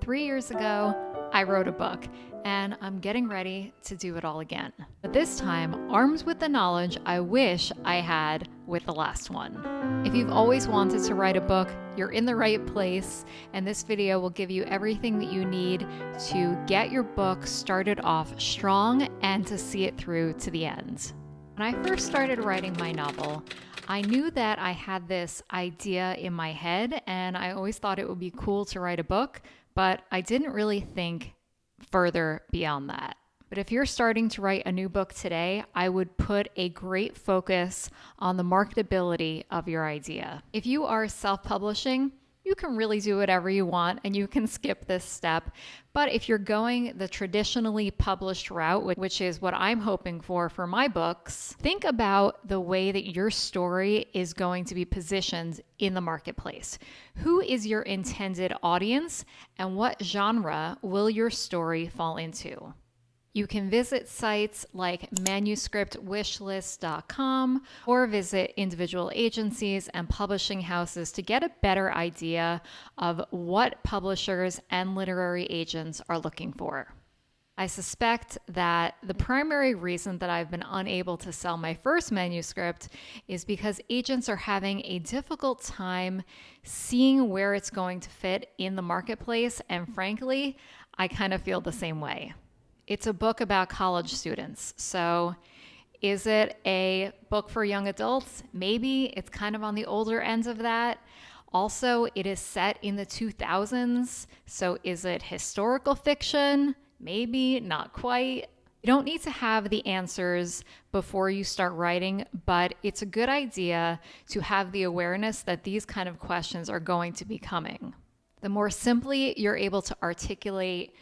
3 years ago, I wrote a book, and I'm getting ready to do it all again. But this time, armed with the knowledge I wish I had with the last one. If you've always wanted to write a book, you're in the right place, and this video will give you everything that you need to get your book started off strong and to see it through to the end. When I first started writing my novel, I knew that I had this idea in my head, and I always thought it would be cool to write a book, but I didn't really think further beyond that. But if you're starting to write a new book today, I would put a great focus on the marketability of your idea. If you are self-publishing, you can really do whatever you want and you can skip this step. But if you're going the traditionally published route, which is what I'm hoping for my books, think about the way that your story is going to be positioned in the marketplace. Who is your intended audience and what genre will your story fall into? You can visit sites like manuscriptwishlist.com or visit individual agencies and publishing houses to get a better idea of what publishers and literary agents are looking for. I suspect that the primary reason that I've been unable to sell my first manuscript is because agents are having a difficult time seeing where it's going to fit in the marketplace, and frankly, I kind of feel the same way. It's a book about college students. So is it a book for young adults? Maybe. It's kind of on the older end of that. Also, it is set in the 2000s. So is it historical fiction? Maybe, not quite. You don't need to have the answers before you start writing, but it's a good idea to have the awareness that these kind of questions are going to be coming. The more simply you're able to articulate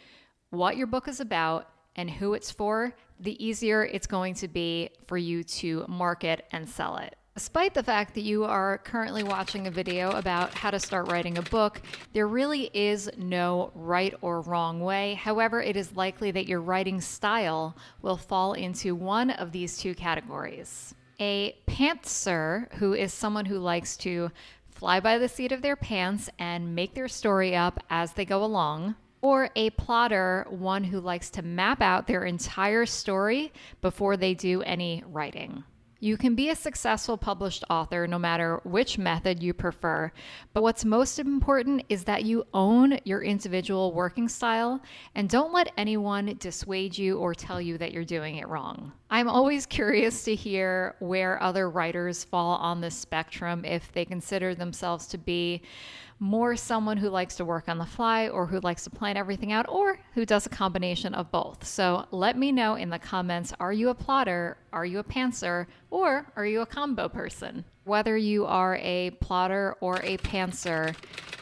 what your book is about and who it's for, the easier it's going to be for you to market and sell it. Despite the fact that you are currently watching a video about how to start writing a book, there really is no right or wrong way. However, it is likely that your writing style will fall into one of these two categories. A pantser, who is someone who likes to fly by the seat of their pants and make their story up as they go along, or a plotter, one who likes to map out their entire story before they do any writing. You can be a successful published author no matter which method you prefer, but what's most important is that you own your individual working style and don't let anyone dissuade you or tell you that you're doing it wrong. I'm always curious to hear where other writers fall on this spectrum, if they consider themselves to be more someone who likes to work on the fly or who likes to plan everything out or who does a combination of both. So let me know in the comments, are you a plotter, are you a pantser, or are you a combo person? Whether you are a plotter or a pantser,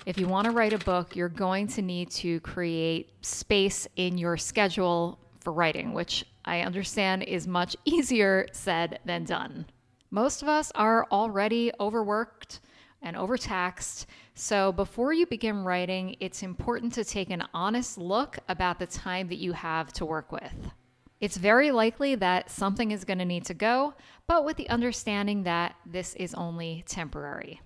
if you want to write a book, you're going to need to create space in your schedule for writing, which I understand is much easier said than done. Most of us are already overworked and overtaxed. So before you begin writing, it's important to take an honest look about the time that you have to work with. It's very likely that something is going to need to go, but with the understanding that this is only temporary.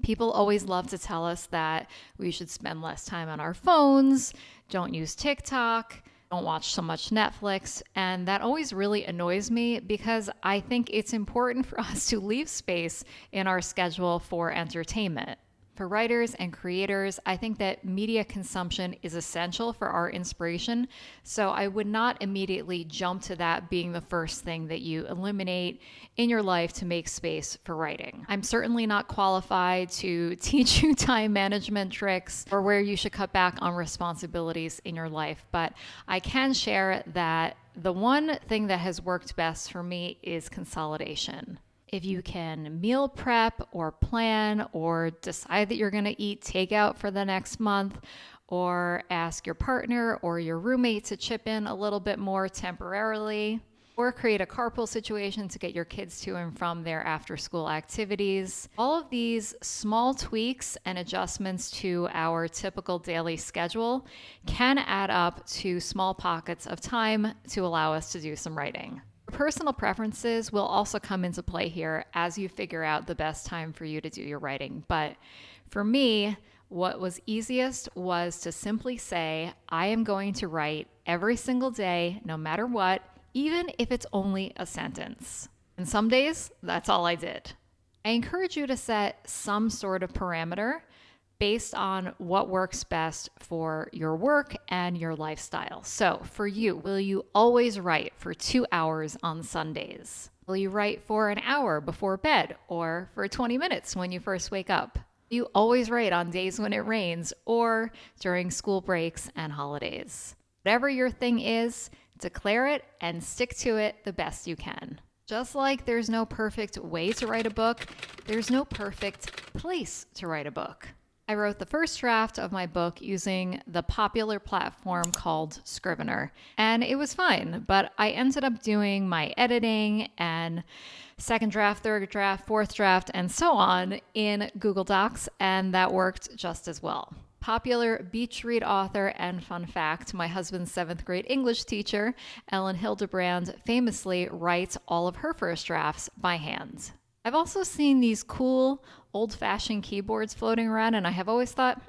People always love to tell us that we should spend less time on our phones, don't use TikTok, don't watch so much Netflix, and that always really annoys me because I think it's important for us to leave space in our schedule for entertainment. For writers and creators, I think that media consumption is essential for our inspiration, so I would not immediately jump to that being the first thing that you eliminate in your life to make space for writing. I'm certainly not qualified to teach you time management tricks or where you should cut back on responsibilities in your life, but I can share that the one thing that has worked best for me is consolidation. If you can meal prep or plan or decide that you're going to eat takeout for the next month, or ask your partner or your roommate to chip in a little bit more temporarily, or create a carpool situation to get your kids to and from their after-school activities. All of these small tweaks and adjustments to our typical daily schedule can add up to small pockets of time to allow us to do some writing. Personal preferences will also come into play here as you figure out the best time for you to do your writing. But for me, What was easiest was to simply say, I am going to write every single day, no matter what, even if it's only a sentence. And some days, that's all I did. I encourage you to set some sort of parameter based on what works best for your work and your lifestyle. So for you, will you always write for 2 hours on Sundays? Will you write for an hour before bed or for 20 minutes when you first wake up? You always write on days when it rains or during school breaks and holidays. Whatever your thing is, declare it and stick to it the best you can. Just like there's no perfect way to write a book, there's no perfect place to write a book. I wrote the first draft of my book using the popular platform called Scrivener, and it was fine, but I ended up doing my editing and second draft, third draft, fourth draft, and so on in Google Docs, and that worked just as well. Popular beach read author and fun fact, my husband's 7th grade English teacher, Elin Hilderbrand, famously writes all of her first drafts by hand. I've also seen these cool old-fashioned keyboards floating around, and I have always thought,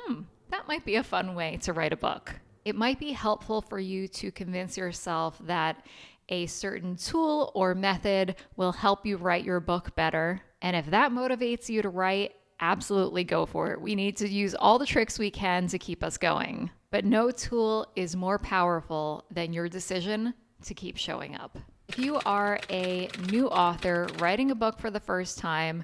that might be a fun way to write a book. It might be helpful for you to convince yourself that a certain tool or method will help you write your book better. And if that motivates you to write, absolutely go for it. We need to use all the tricks we can to keep us going. But no tool is more powerful than your decision to keep showing up. If you are a new author writing a book for the first time,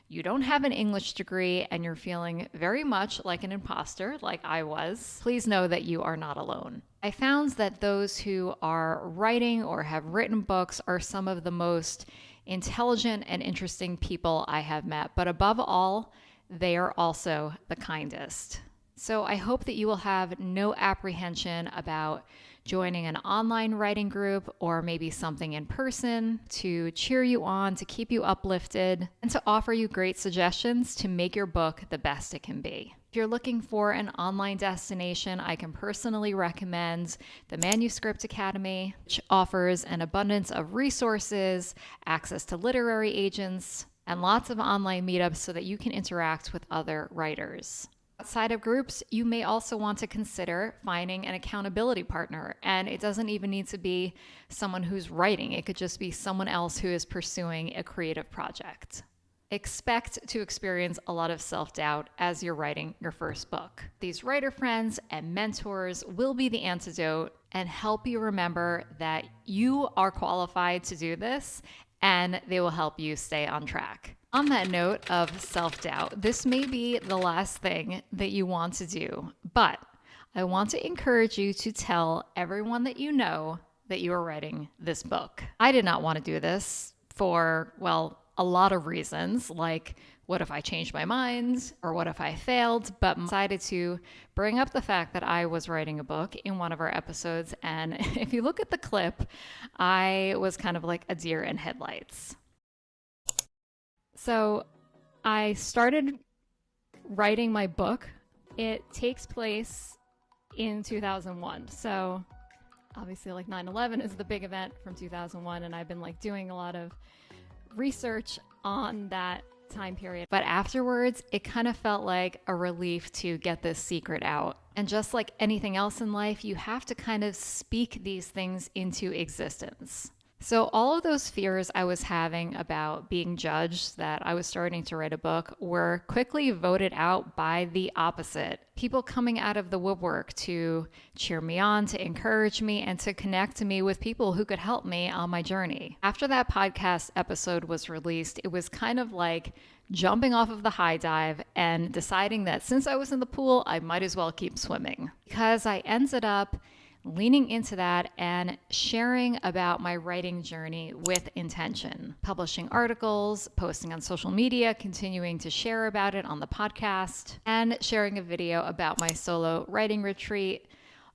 you don't have an English degree, and you're feeling very much like an imposter, like I was, please know that you are not alone. I found that those who are writing or have written books are some of the most intelligent and interesting people I have met, but above all, they are also the kindest. So I hope that you will have no apprehension about joining an online writing group or maybe something in person to cheer you on, to keep you uplifted, and to offer you great suggestions to make your book the best it can be. If you're looking for an online destination, I can personally recommend the Manuscript Academy, which offers an abundance of resources, access to literary agents, and lots of online meetups so that you can interact with other writers. Outside of groups, you may also want to consider finding an accountability partner. And it doesn't even need to be someone who's writing. It could just be someone else who is pursuing a creative project. Expect to experience a lot of self-doubt as you're writing your first book. These writer friends and mentors will be the antidote and help you remember that you are qualified to do this, and they will help you stay on track. On that note of self-doubt, this may be the last thing that you want to do, but I want to encourage you to tell everyone that you know that you are writing this book. I did not want to do this for, a lot of reasons, like what if I changed my mind or what if I failed, but decided to bring up the fact that I was writing a book in one of our episodes. And if you look at the clip, I was kind of like a deer in headlights. So I started writing my book. It takes place in 2001. So obviously like 9/11 is the big event from 2001. And I've been like doing a lot of research on that time period. But afterwards, it kind of felt like a relief to get this secret out. And just like anything else in life, you have to kind of speak these things into existence. So all of those fears I was having about being judged, that I was starting to write a book, were quickly voted out by the opposite. People coming out of the woodwork to cheer me on, to encourage me, and to connect me with people who could help me on my journey. After that podcast episode was released, it was kind of like jumping off of the high dive and deciding that since I was in the pool, I might as well keep swimming. Because I ended up leaning into that and sharing about my writing journey with intention, publishing articles, posting on social media, continuing to share about it on the podcast, and sharing a video about my solo writing retreat,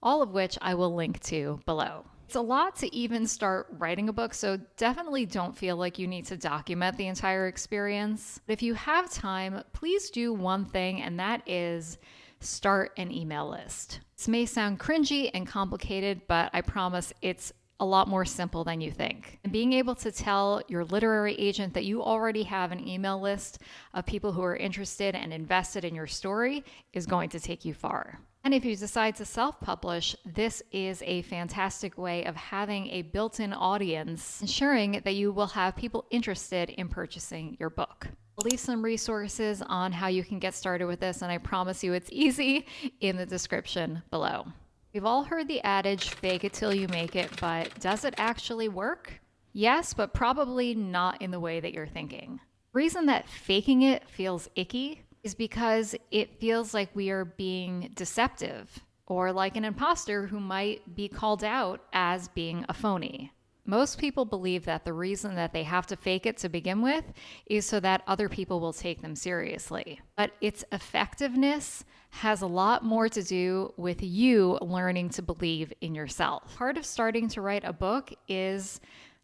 all of which I will link to below. It's a lot to even start writing a book, so definitely don't feel like you need to document the entire experience. But if you have time, please do one thing, and that is start an email list. This may sound cringy and complicated, but I promise it's a lot more simple than you think. And being able to tell your literary agent that you already have an email list of people who are interested and invested in your story is going to take you far. And if you decide to self-publish, this is a fantastic way of having a built-in audience, ensuring that you will have people interested in purchasing your book. I'll leave some resources on how you can get started with this, and I promise you it's easy, in the description below. We've all heard the adage, fake it till you make it, but does it actually work? Yes, but probably not in the way that you're thinking. The reason that faking it feels icky is because it feels like we are being deceptive, or like an imposter who might be called out as being a phony. Most people believe that the reason that they have to fake it to begin with is so that other people will take them seriously. But its effectiveness has a lot more to do with you learning to believe in yourself. Part of starting to write a book is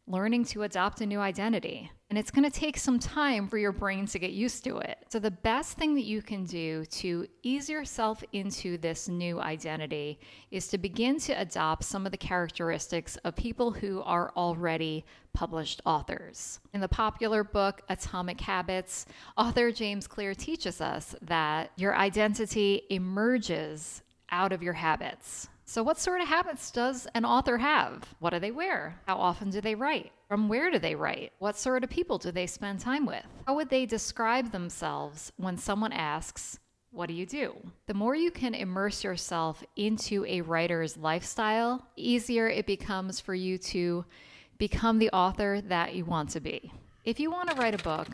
learning to adopt a new identity. And it's going to take some time for your brain to get used to it. So the best thing that you can do to ease yourself into this new identity is to begin to adopt some of the characteristics of people who are already published authors. In the popular book Atomic Habits, author James Clear teaches us that your identity emerges out of your habits. So what sort of habits does an author have? What do they wear? How often do they write? From where do they write? What sort of people do they spend time with? How would they describe themselves when someone asks, what do you do? The more you can immerse yourself into a writer's lifestyle, the easier it becomes for you to become the author that you want to be. If you want to write a book,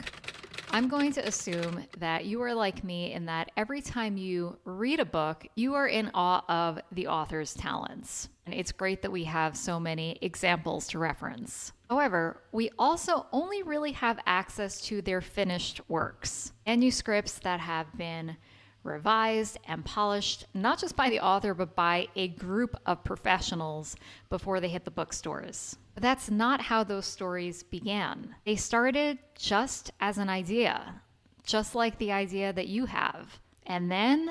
I'm going to assume that you are like me in that every time you read a book, you are in awe of the author's talents. And it's great that we have so many examples to reference. However, we also only really have access to their finished works, manuscripts that have been revised and polished, not just by the author, but by a group of professionals before they hit the bookstores. But that's not how those stories began. They started just as an idea, just like the idea that you have, and then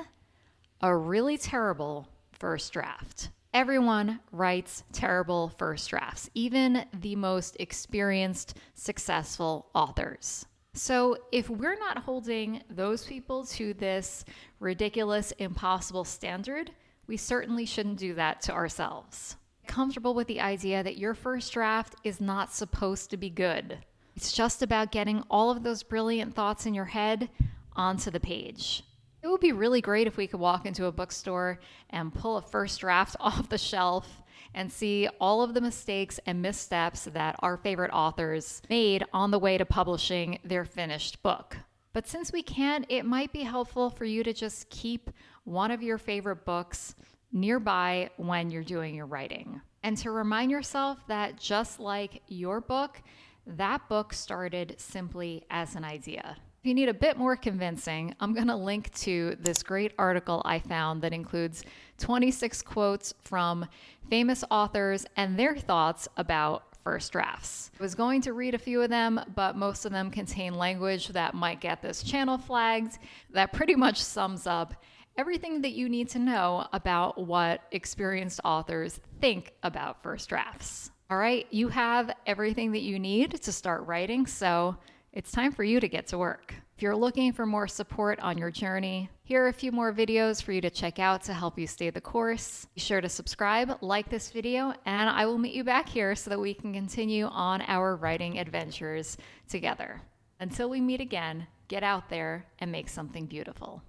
a really terrible first draft. Everyone writes terrible first drafts, even the most experienced, successful authors. So if we're not holding those people to this ridiculous, impossible standard, we certainly shouldn't do that to ourselves. Comfortable with the idea that your first draft is not supposed to be good. It's just about getting all of those brilliant thoughts in your head onto the page. It would be really great if we could walk into a bookstore and pull a first draft off the shelf and see all of the mistakes and missteps that our favorite authors made on the way to publishing their finished book. But since we can't, it might be helpful for you to just keep one of your favorite books nearby when you're doing your writing. And to remind yourself that just like your book, that book started simply as an idea. If you need a bit more convincing, I'm going to link to this great article I found that includes 26 quotes from famous authors and their thoughts about first drafts. I was going to read a few of them, but most of them contain language that might get this channel flagged. That pretty much sums up everything that you need to know about what experienced authors think about first drafts. All right, you have everything that you need to start writing, so it's time for you to get to work. If you're looking for more support on your journey, here are a few more videos for you to check out to help you stay the course. Be sure to subscribe, like this video, and I will meet you back here so that we can continue on our writing adventures together. Until we meet again, get out there and make something beautiful.